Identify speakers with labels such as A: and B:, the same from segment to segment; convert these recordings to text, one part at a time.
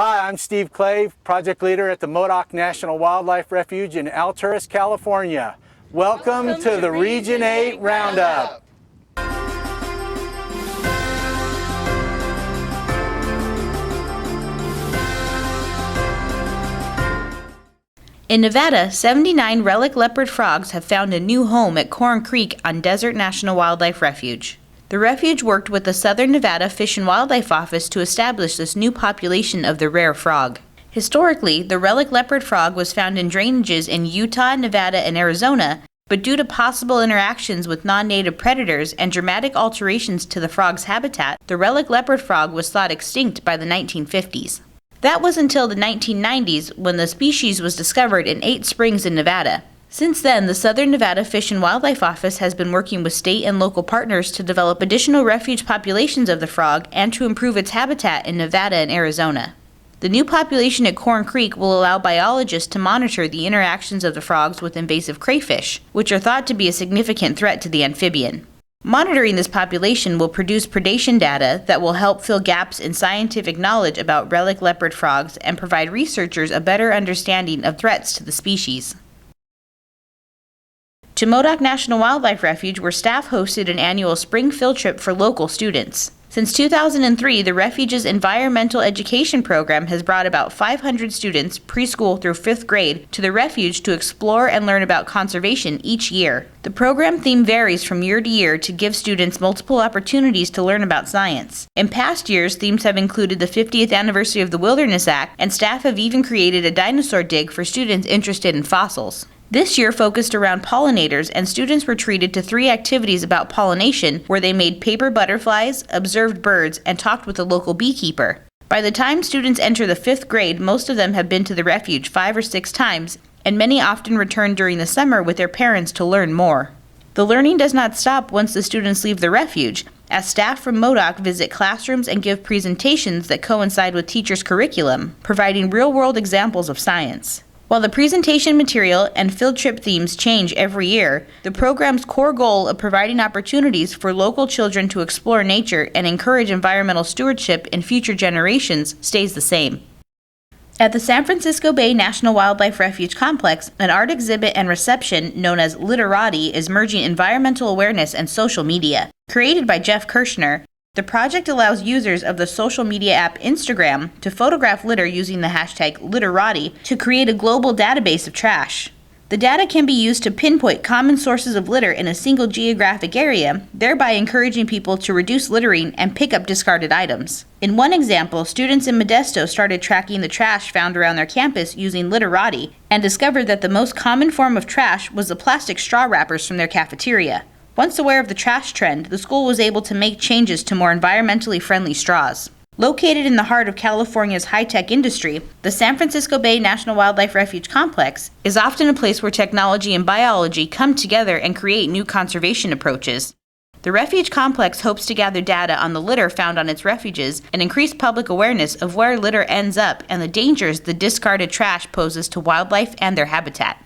A: Hi, I'm Steve Clave, project leader at the Modok National Wildlife Refuge in Alturas, California. Welcome to the Region 8 Roundup.
B: In Nevada, 79 relic leopard frogs have found a new home at Corn Creek on Desert National Wildlife Refuge. The refuge worked with the Southern Nevada Fish and Wildlife Office to establish this new population of the rare frog. Historically, the relic leopard frog was found in drainages in Utah, Nevada, and Arizona, but due to possible interactions with non-native predators and dramatic alterations to the frog's habitat, the relic leopard frog was thought extinct by the 1950s. That was until the 1990s when the species was discovered in 8 springs in Nevada. Since then, the Southern Nevada Fish and Wildlife Office has been working with state and local partners to develop additional refuge populations of the frog and to improve its habitat in Nevada and Arizona. The new population at Corn Creek will allow biologists to monitor the interactions of the frogs with invasive crayfish, which are thought to be a significant threat to the amphibian. Monitoring this population will produce predation data that will help fill gaps in scientific knowledge about relic leopard frogs and provide researchers a better understanding of threats to the species. To Modok National Wildlife Refuge, where staff hosted an annual spring field trip for local students. Since 2003, the refuge's environmental education program has brought about 500 students, preschool through 5th grade, to the refuge to explore and learn about conservation each year. The program theme varies from year to year to give students multiple opportunities to learn about science. In past years, themes have included the 50th anniversary of the Wilderness Act, and staff have even created a dinosaur dig for students interested in fossils. This year focused around pollinators, and students were treated to 3 activities about pollination where they made paper butterflies, observed birds, and talked with a local beekeeper. By the time students enter the 5th grade, most of them have been to the refuge 5 or 6 times, and many often return during the summer with their parents to learn more. The learning does not stop once the students leave the refuge, as staff from Modok visit classrooms and give presentations that coincide with teachers' curriculum, providing real-world examples of science. While the presentation material and field trip themes change every year, the program's core goal of providing opportunities for local children to explore nature and encourage environmental stewardship in future generations stays the same. At the San Francisco Bay National Wildlife Refuge Complex, an art exhibit and reception known as Literati is merging environmental awareness and social media. Created by Jeff Kirshner, the project allows users of the social media app Instagram to photograph litter using the hashtag Literati to create a global database of trash. The data can be used to pinpoint common sources of litter in a single geographic area, thereby encouraging people to reduce littering and pick up discarded items. In one example, students in Modesto started tracking the trash found around their campus using Literati and discovered that the most common form of trash was the plastic straw wrappers from their cafeteria. Once aware of the trash trend, the school was able to make changes to more environmentally friendly straws. Located in the heart of California's high-tech industry, the San Francisco Bay National Wildlife Refuge Complex is often a place where technology and biology come together and create new conservation approaches. The refuge complex hopes to gather data on the litter found on its refuges and increase public awareness of where litter ends up and the dangers the discarded trash poses to wildlife and their habitat.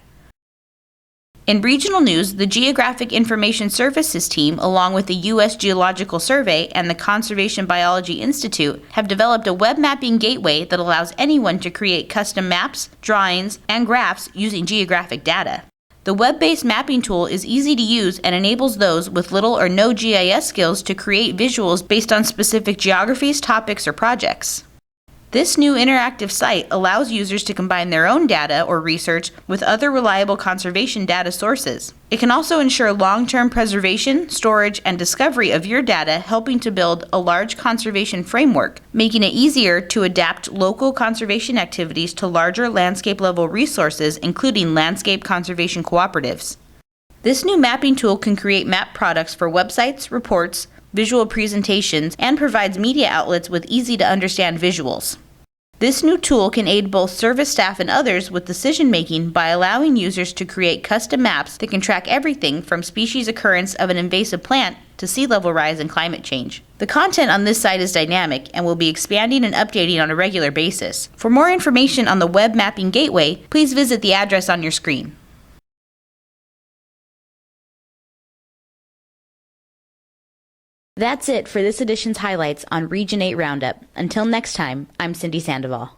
B: In regional news, the Geographic Information Services team, along with the U.S. Geological Survey and the Conservation Biology Institute, have developed a web mapping gateway that allows anyone to create custom maps, drawings, and graphs using geographic data. The web-based mapping tool is easy to use and enables those with little or no GIS skills to create visuals based on specific geographies, topics, or projects. This new interactive site allows users to combine their own data or research with other reliable conservation data sources. It can also ensure long-term preservation, storage, and discovery of your data, helping to build a large conservation framework, making it easier to adapt local conservation activities to larger landscape-level resources, including landscape conservation cooperatives. This new mapping tool can create map products for websites, reports, visual presentations, and provides media outlets with easy-to-understand visuals. This new tool can aid both service staff and others with decision-making by allowing users to create custom maps that can track everything from species occurrence of an invasive plant to sea level rise and climate change. The content on this site is dynamic and will be expanding and updating on a regular basis. For more information on the Web Mapping Gateway, please visit the address on your screen. That's it for this edition's highlights on Region 8 Roundup. Until next time, I'm Cindy Sandoval.